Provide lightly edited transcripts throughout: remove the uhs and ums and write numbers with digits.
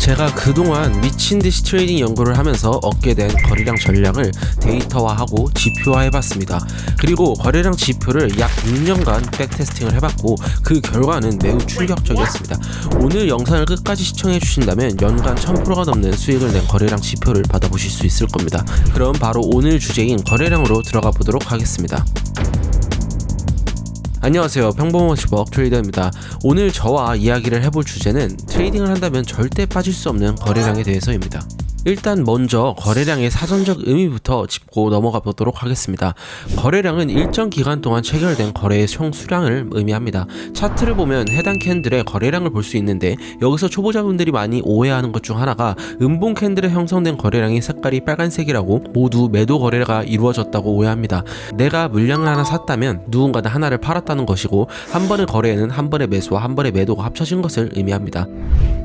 제가 그동안 미친듯이 트레이딩 연구를 하면서 얻게 된 거래량 전략을 데이터화하고 지표화해봤습니다. 그리고 거래량 지표를 약 6년간 백테스팅을 해봤고 그 결과는 매우 충격적이었습니다. 오늘 영상을 끝까지 시청해주신다면 연간 1000%가 넘는 수익을 낸 거래량 지표를 받아보실 수 있을 겁니다. 그럼 바로 오늘 주제인 거래량으로 들어가 보도록 하겠습니다. 안녕하세요, 평범한 10억 트레이더입니다. 오늘 저와 이야기를 해볼 주제는 트레이딩을 한다면 절대 빠질 수 없는 거래량에 대해서입니다. 일단 먼저 거래량의 사전적 의미부터 짚고 넘어가 보도록 하겠습니다. 거래량은 일정 기간 동안 체결된 거래의 총 수량을 의미합니다. 차트를 보면 해당 캔들의 거래량을 볼 수 있는데, 여기서 초보자분들이 많이 오해하는 것 중 하나가 음봉 캔들에 형성된 거래량이 색깔이 빨간색이라고 모두 매도 거래가 이루어졌다고 오해합니다. 내가 물량을 하나 샀다면 누군가는 하나를 팔았다는 것이고, 한 번의 거래에는 한 번의 매수와 한 번의 매도가 합쳐진 것을 의미합니다.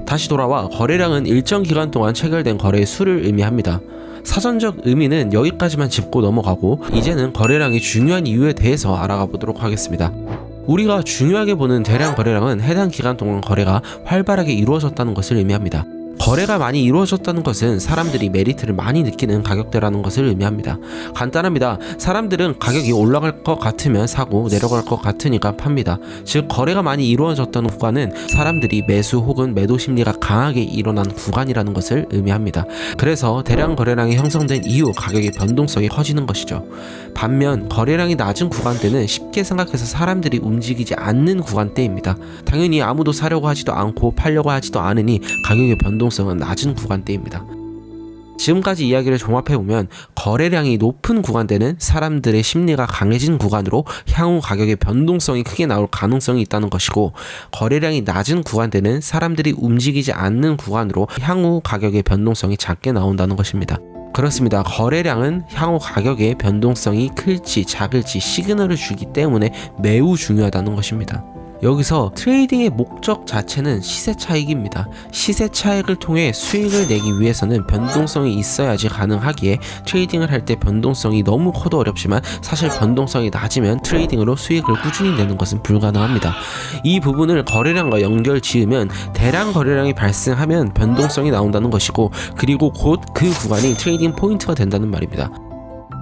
다시 돌아와 거래량은 일정 기간 동안 체결된 거래의 수를 의미합니다. 사전적 의미는 여기까지만 짚고 넘어가고, 이제는 거래량이 중요한 이유에 대해서 알아가 보도록 하겠습니다. 우리가 중요하게 보는 대량 거래량은 해당 기간 동안 거래가 활발하게 이루어졌다는 것을 의미합니다. 거래가 많이 이루어졌다는 것은 사람들이 메리트를 많이 느끼는 가격대라는 것을 의미합니다. 간단합니다. 사람들은 가격이 올라갈 것 같으면 사고 내려갈 것 같으니까 팝니다. 즉, 거래가 많이 이루어졌다는 구간은 사람들이 매수 혹은 매도 심리가 강하게 일어난 구간이라는 것을 의미합니다. 그래서 대량 거래량이 형성된 이후 가격의 변동성이 커지는 것이죠. 반면 거래량이 낮은 구간대는 쉽게 생각해서 사람들이 움직이지 않는 구간대입니다. 당연히 아무도 사려고 하지도 않고 팔려고 하지도 않으니 가격의 변동성은 낮은 구간대입니다. 지금까지 이야기를 종합해보면 거래량이 높은 구간대는 사람들의 심리가 강해진 구간으로 향후 가격의 변동성이 크게 나올 가능성이 있다는 것이고, 거래량이 낮은 구간대는 사람들이 움직이지 않는 구간으로 향후 가격의 변동성이 작게 나온다는 것입니다. 그렇습니다. 거래량은 향후 가격의 변동성이 클지 작을지 시그널을 주기 때문에 매우 중요하다는 것입니다. 여기서 트레이딩의 목적 자체는 시세 차익입니다. 시세 차익을 통해 수익을 내기 위해서는 변동성이 있어야지 가능하기에, 트레이딩을 할 때 변동성이 너무 커도 어렵지만 사실 변동성이 낮으면 트레이딩으로 수익을 꾸준히 내는 것은 불가능합니다. 이 부분을 거래량과 연결 지으면 대량 거래량이 발생하면 변동성이 나온다는 것이고, 그리고 곧 그 구간이 트레이딩 포인트가 된다는 말입니다.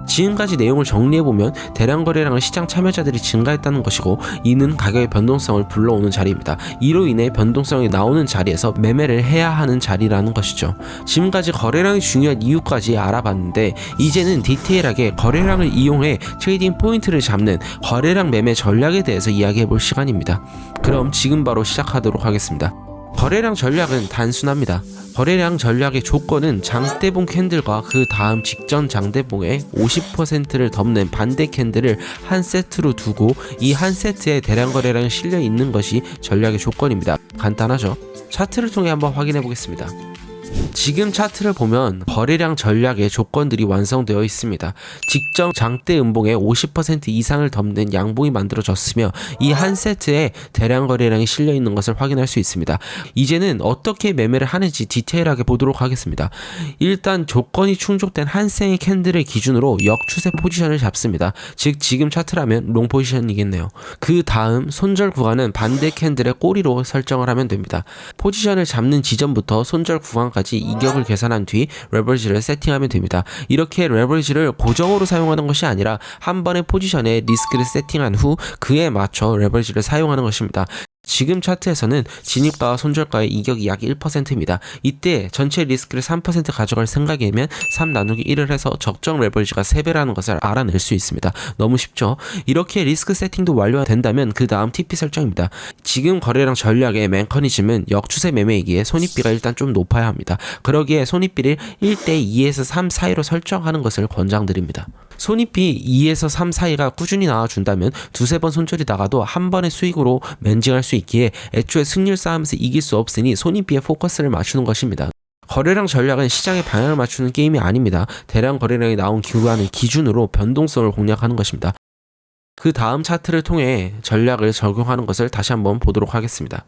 지금까지 내용을 정리해보면 대량 거래량은 시장 참여자들이 증가했다는 것이고, 이는 가격의 변동성을 불러오는 자리입니다. 이로 인해 변동성이 나오는 자리에서 매매를 해야 하는 자리라는 것이죠. 지금까지 거래량이 중요한 이유까지 알아봤는데, 이제는 디테일하게 거래량을 이용해 트레이딩 포인트를 잡는 거래량 매매 전략에 대해서 이야기해볼 시간입니다. 그럼 지금 바로 시작하도록 하겠습니다. 거래량 전략은 단순합니다. 거래량 전략의 조건은 장대봉 캔들과 그 다음 직전 장대봉의 50%를 덮는 반대 캔들을 한 세트로 두고, 이 한 세트에 대량 거래량이 실려 있는 것이 전략의 조건입니다. 간단하죠? 차트를 통해 한번 확인해 보겠습니다. 지금 차트를 보면 거래량 전략의 조건들이 완성되어 있습니다. 직전 장대 음봉의 50% 이상을 덮는 양봉이 만들어졌으며, 이 한 세트에 대량 거래량이 실려 있는 것을 확인할 수 있습니다. 이제는 어떻게 매매를 하는지 디테일하게 보도록 하겠습니다. 일단 조건이 충족된 한 쌍의 캔들을 기준으로 역추세 포지션을 잡습니다. 즉, 지금 차트라면 롱 포지션이겠네요. 그 다음 손절 구간은 반대 캔들의 꼬리로 설정을 하면 됩니다. 포지션을 잡는 지점부터 손절 구간까지 이격을 계산한 뒤 레버리지를 세팅하면 됩니다. 이렇게 레버리지를 고정으로 사용하는 것이 아니라 한 번의 포지션에 리스크를 세팅한 후 그에 맞춰 레버리지를 사용하는 것입니다. 지금 차트에서는 진입가와 손절가의 이격이 약 1%입니다. 이때 전체 리스크를 3% 가져갈 생각이면 3 나누기 1을 해서 적정 레버리지가 3배라는 것을 알아낼 수 있습니다. 너무 쉽죠? 이렇게 리스크 세팅도 완료가 된다면 그 다음 TP 설정입니다. 지금 거래량 전략의 메커니즘은 역추세 매매이기에 손익비가 일단 좀 높아야 합니다. 그러기에 손익비를 1대2에서 3 사이로 설정하는 것을 권장드립니다. 손익비 2에서 3 사이가 꾸준히 나와준다면 두세 번 손절이 나가도 한 번의 수익으로 맨징할 수 있기에 애초에 승률 싸움에서 이길 수 없으니 손익비에 포커스를 맞추는 것입니다. 거래량 전략은 시장의 방향을 맞추는 게임이 아닙니다. 대량 거래량이 나온 기간을 기준으로 변동성을 공략하는 것입니다. 그 다음 차트를 통해 전략을 적용하는 것을 다시 한번 보도록 하겠습니다.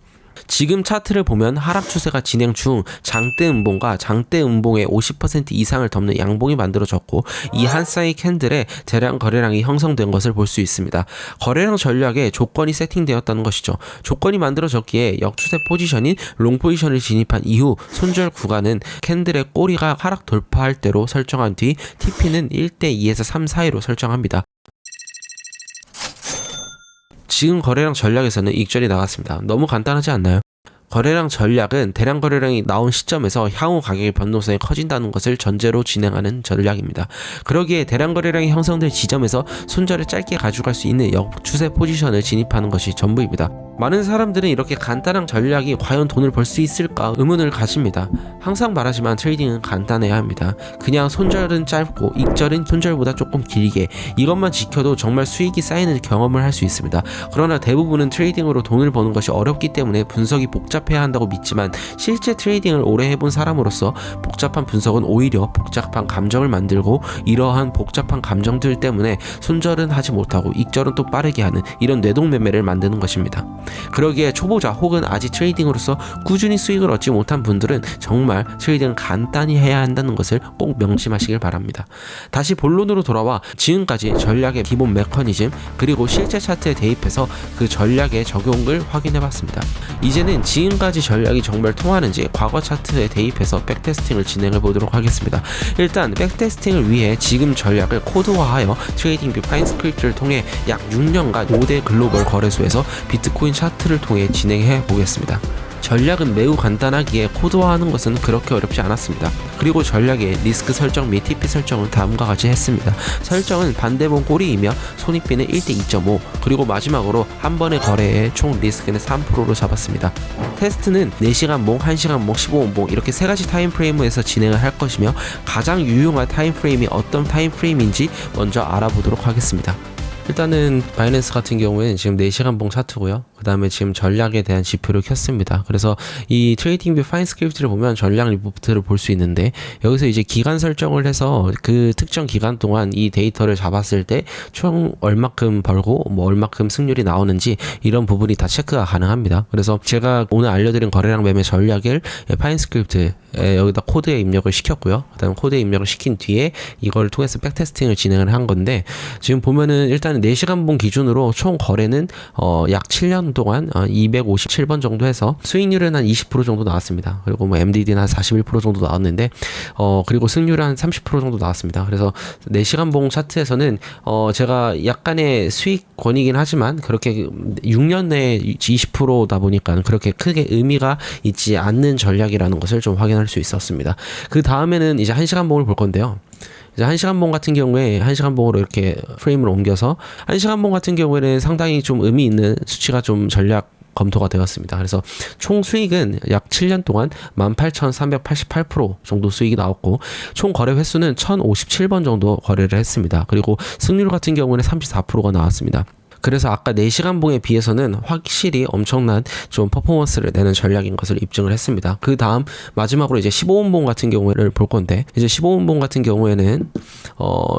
지금 차트를 보면 하락 추세가 진행 중 장대 음봉과 장대 음봉의 50% 이상을 덮는 양봉이 만들어졌고 이 한 쌍의 캔들에 대량 거래량이 형성된 것을 볼 수 있습니다. 거래량 전략에 조건이 세팅되었다는 것이죠. 조건이 만들어졌기에 역추세 포지션인 롱 포지션을 진입한 이후 손절 구간은 캔들의 꼬리가 하락 돌파할 대로 설정한 뒤 TP는 1대2에서 3 사이로 설정합니다. 지금 거래량 전략에서는 익절이 나갔습니다. 너무 간단하지 않나요? 거래량 전략은 대량 거래량이 나온 시점에서 향후 가격의 변동성이 커진다는 것을 전제로 진행하는 전략입니다. 그러기에 대량 거래량이 형성될 지점에서 손절을 짧게 가져갈 수 있는 역추세 포지션을 진입하는 것이 전부입니다. 많은 사람들은 이렇게 간단한 전략이 과연 돈을 벌 수 있을까 의문을 가집니다. 항상 말하지만 트레이딩은 간단해야 합니다. 그냥 손절은 짧고 익절은 손절보다 조금 길게 이것만 지켜도 정말 수익이 쌓이는 경험을 할 수 있습니다. 그러나 대부분은 트레이딩으로 돈을 버는 것이 어렵기 때문에 분석이 복잡해야 한다고 믿지만 실제 트레이딩을 오래 해본 사람으로서 복잡한 분석은 오히려 복잡한 감정을 만들고 이러한 복잡한 감정들 때문에 손절은 하지 못하고 익절은 또 빠르게 하는 이런 뇌동매매를 만드는 것입니다. 그러기에 초보자 혹은 아직 트레이딩으로서 꾸준히 수익을 얻지 못한 분들은 정말 트레이딩을 간단히 해야 한다는 것을 꼭 명심하시길 바랍니다. 다시 본론으로 돌아와 지금까지 전략의 기본 메커니즘 그리고 실제 차트에 대입해서 그 전략의 적용을 확인해 봤습니다. 이제는 지금까지 전략이 정말 통하는지 과거 차트에 대입해서 백테스팅을 진행해 보도록 하겠습니다. 일단 백테스팅을 위해 지금 전략을 코드화하여 트레이딩뷰 파인스크립트를 통해 약 6년간 5대 글로벌 거래소에서 비트코인 차트를 통해 진행해 보겠습니다. 전략은 매우 간단하기에 코드화하는 것은 그렇게 어렵지 않았습니다. 그리고 전략의 리스크 설정 및 TP 설정은 다음과 같이 했습니다. 설정은 반대봉 꼬리이며 손익비는 1대 2.5 그리고 마지막으로 한 번의 거래에 총 리스크는 3%로 잡았습니다. 테스트는 4시간봉, 1시간봉, 15분봉 이렇게 3가지 타임프레임에서 진행을 할 것이며 가장 유용한 타임프레임이 어떤 타임프레임인지 먼저 알아보도록 하겠습니다. 일단은 바이낸스 같은 경우에는 지금 4시간봉 차트고요. 그 다음에 지금 전략에 대한 지표를 켰습니다. 그래서 이 트레이딩뷰 파인스크립트를 보면 전략 리포트를 볼 수 있는데 여기서 이제 기간 설정을 해서 그 특정 기간 동안 이 데이터를 잡았을 때 총 얼마큼 벌고 뭐 얼마큼 승률이 나오는지 이런 부분이 다 체크가 가능합니다. 그래서 제가 오늘 알려드린 거래량 매매 전략을 파인스크립트에 여기다 코드에 입력을 시켰고요. 그 다음 코드에 입력을 시킨 뒤에 이걸 통해서 백테스팅을 진행을 한 건데 지금 보면은 일단 4시간봉 기준으로 총 거래는 약 7년 동안 257번 정도 해서 수익률은 한 20% 정도 나왔습니다. 그리고 뭐 MDD는 한 41% 정도 나왔는데 그리고 승률은 한 30% 정도 나왔습니다. 그래서 4시간봉 차트에서는 제가 약간의 수익권이긴 하지만 그렇게 6년 내에 20%다 보니까 그렇게 크게 의미가 있지 않는 전략이라는 것을 좀 확인할 수 있었습니다. 그 다음에는 이제 1시간봉을 볼 건데요. 이제 1시간봉 같은 경우에 1시간봉으로 이렇게 프레임을 옮겨서 1시간봉 같은 경우에는 상당히 좀 의미 있는 수치가 좀 전략 검토가 되었습니다. 그래서 총 수익은 약 7년 동안 18,388% 정도 수익이 나왔고 총 거래 횟수는 1,057번 정도 거래를 했습니다. 그리고 승률 같은 경우는 34%가 나왔습니다. 그래서 아까 4시간봉에 비해서는 확실히 엄청난 좀 퍼포먼스를 내는 전략인 것을 입증을 했습니다. 그 다음 마지막으로 이제 15분봉 같은 경우를 볼 건데 이제 15분봉 같은 경우에는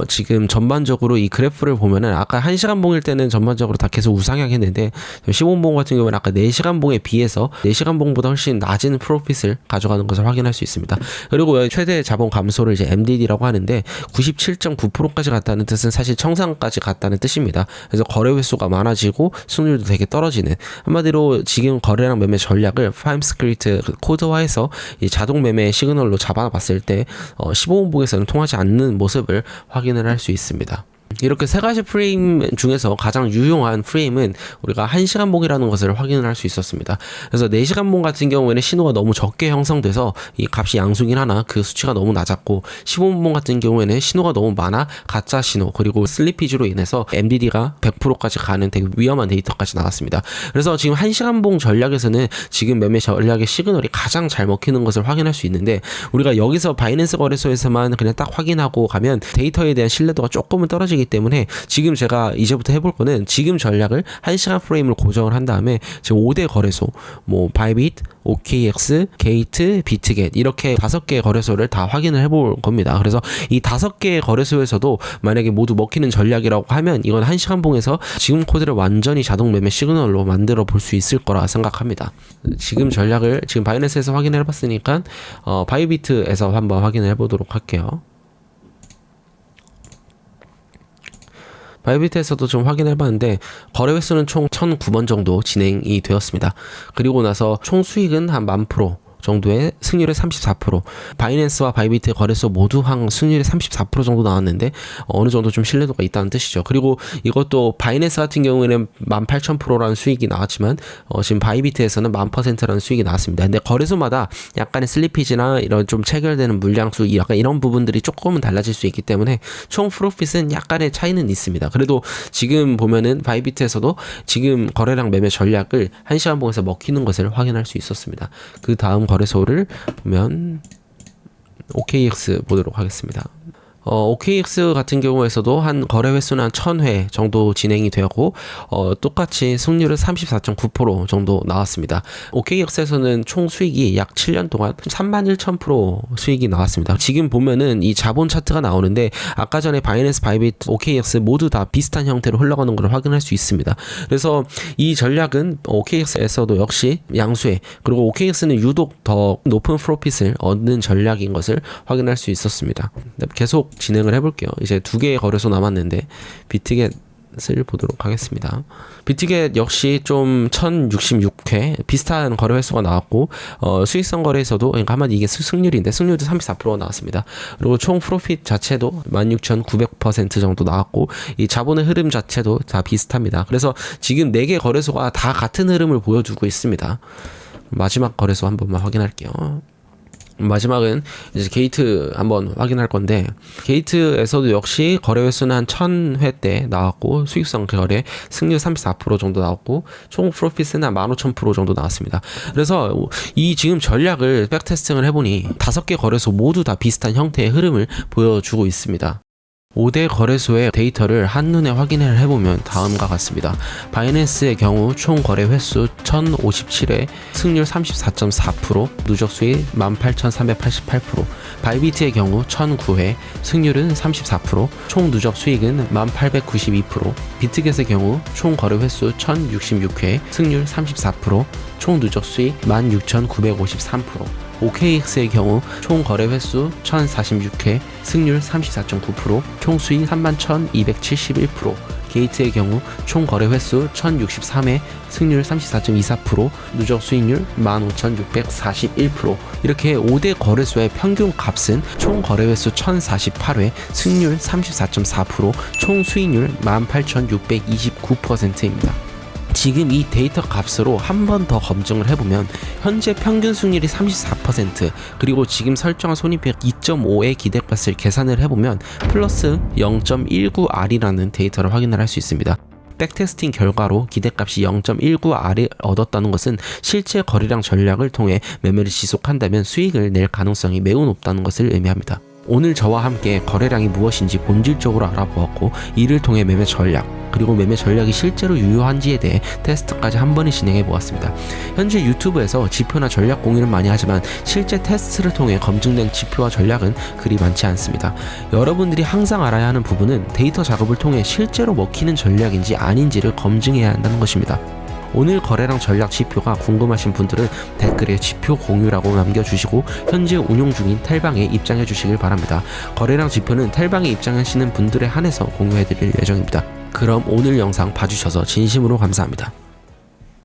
지금 전반적으로 이 그래프를 보면은 아까 1시간봉일 때는 전반적으로 다 계속 우상향했는데 15분봉 같은 경우는 아까 4시간봉에 비해서 4시간봉보다 훨씬 낮은 프로핏을 가져가는 것을 확인할 수 있습니다. 그리고 최대 자본 감소를 이제 MDD라고 하는데 97.9%까지 갔다는 뜻은 사실 청산까지 갔다는 뜻입니다. 그래서 거래 횟수 가 많아지고 수익률도 되게 떨어지는 한마디로 지금 거래량 매매 전략을 파임스크립트 코드화해서 이 자동 매매 시그널로 잡아봤을 때 15분봉에서는 통하지 않는 모습을 확인을 할 수 있습니다. 이렇게 3가지 프레임 중에서 가장 유용한 프레임은 우리가 1시간봉이라는 것을 확인을 할 수 있었습니다. 그래서 4시간봉 같은 경우에는 신호가 너무 적게 형성돼서 이 값이 양수긴 하나 그 수치가 너무 낮았고 15분봉 같은 경우에는 신호가 너무 많아 가짜 신호 그리고 슬리피지로 인해서 MDD가 100%까지 가는 되게 위험한 데이터까지 나왔습니다. 그래서 지금 1시간봉 전략에서는 지금 매매 전략의 시그널이 가장 잘 먹히는 것을 확인할 수 있는데 우리가 여기서 바이낸스 거래소에서만 그냥 딱 확인하고 가면 데이터에 대한 신뢰도가 조금은 떨어지기 하기 때문에 지금 제가 이제부터 해볼 거는 지금 전략을 1시간 프레임을 고정을 한 다음에 지금 5대 거래소 뭐 바이빗, OKX, 게이트, 비트겟 이렇게 5개의 거래소를 다 확인을 해볼 겁니다. 그래서 이 5개의 거래소에서도 만약에 모두 먹히는 전략이라고 하면 이건 1시간 봉에서 지금 코드를 완전히 자동 매매 시그널로 만들어 볼 수 있을 거라 생각합니다. 지금 전략을 지금 바이낸스에서 확인을 해봤으니까 바이비트에서 한번 확인을 해보도록 할게요. 바이비트에서도 좀 확인해봤는데 거래 횟수는 총 1009번 정도 진행이 되었습니다. 그리고 나서 총 수익은 한 10,000% 정도의 승률의 34%, 바이낸스와 바이비트 거래소 모두 한 승률의 34% 정도 나왔는데 어느 정도 좀 신뢰도가 있다는 뜻이죠. 그리고 이것도 바이낸스 같은 경우에는 18,000%라는 수익이 나왔지만 지금 바이비트에서는 10,000%라는 수익이 나왔습니다. 근데 거래소마다 약간의 슬리피지나 이런 좀 체결되는 물량수 약간 이런 부분들이 조금은 달라질 수 있기 때문에 총 프로핏은 약간의 차이는 있습니다. 그래도 지금 보면은 바이비트에서도 지금 거래량 매매 전략을 1시간 봉에서 먹히는 것을 확인할 수 있었습니다. 그 다음 거래소를 보면 OKX 보도록 하겠습니다. OKX 같은 경우에서도 한 거래 횟수는 한 1000회 정도 진행이 되었고 똑같이 승률은 34.9% 정도 나왔습니다. OKX에서는 총 수익이 약 7년 동안 31,000% 수익이 나왔습니다. 지금 보면은 이 자본 차트가 나오는데 아까 전에 바이낸스, 바이빗, OKX 모두 다 비슷한 형태로 흘러가는 걸 확인할 수 있습니다. 그래서 이 전략은 OKX에서도 역시 양수회, 그리고 OKX는 유독 더 높은 프로핏을 얻는 전략인 것을 확인할 수 있었습니다. 계속 진행을 해볼게요. 이제 2개의 거래소 남았는데 비트겟을 보도록 하겠습니다. 비트겟 역시 좀 1066회 비슷한 거래 횟수가 나왔고 수익성 거래에서도 그러니까 한마디 이게 승률인데 승률도 34% 나왔습니다. 그리고 총 프로핏 자체도 16,900% 정도 나왔고 이 자본의 흐름 자체도 다 비슷합니다. 그래서 지금 4개 거래소가 다 같은 흐름을 보여주고 있습니다. 마지막 거래소 한 번만 확인할게요. 마지막은 이제 게이트 한번 확인할 건데 게이트에서도 역시 거래 횟수는 한 1000회 때 나왔고 수익성 거래 승률 34% 정도 나왔고 총 프로핏은 한 15,000% 정도 나왔습니다. 그래서 이 지금 전략을 백테스팅을 해보니 5개 거래소 모두 다 비슷한 형태의 흐름을 보여주고 있습니다. 5대 거래소의 데이터를 한눈에 확인을 해보면 다음과 같습니다. 바이낸스의 경우 총 거래 횟수 1057회, 승률 34.4%, 누적 수익 18,388%, 바이비트의 경우 1009회, 승률은 34%, 총 누적 수익은 1892%, 비트겟의 경우 총 거래 횟수 1066회, 승률 34%, 총 누적 수익 16,953%, OKX의 경우 총 거래 횟수 1046회, 승률 34.9%, 총 수익 31,271%, 게이트의 경우 총 거래 횟수 1063회, 승률 34.24%, 누적 수익률 15,641%. 이렇게 5대 거래소의 평균 값은 총 거래 횟수 1048회, 승률 34.4%, 총 수익률 18,629%입니다. 지금 이 데이터 값으로 한 번 더 검증을 해보면 현재 평균 승률이 34%, 그리고 지금 설정한 손익비율 2.5의 기대값을 계산을 해보면 플러스 0.19R이라는 데이터를 확인을 할 수 있습니다. 백테스팅 결과로 기대값이 0.19R을 얻었다는 것은 실제 거래량 전략을 통해 매매를 지속한다면 수익을 낼 가능성이 매우 높다는 것을 의미합니다. 오늘 저와 함께 거래량이 무엇인지 본질적으로 알아보았고 이를 통해 매매 전략, 그리고 매매 전략이 실제로 유효한지에 대해 테스트까지 한 번에 진행해 보았습니다. 현재 유튜브에서 지표나 전략 공유를 많이 하지만 실제 테스트를 통해 검증된 지표와 전략은 그리 많지 않습니다. 여러분들이 항상 알아야 하는 부분은 데이터 작업을 통해 실제로 먹히는 전략인지 아닌지를 검증해야 한다는 것입니다. 오늘 거래량 전략 지표가 궁금하신 분들은 댓글에 지표 공유라고 남겨주시고 현재 운용 중인 텔방에 입장해 주시길 바랍니다. 거래량 지표는 텔방에 입장하시는 분들에 한해서 공유해 드릴 예정입니다. 그럼 오늘 영상 봐주셔서 진심으로 감사합니다.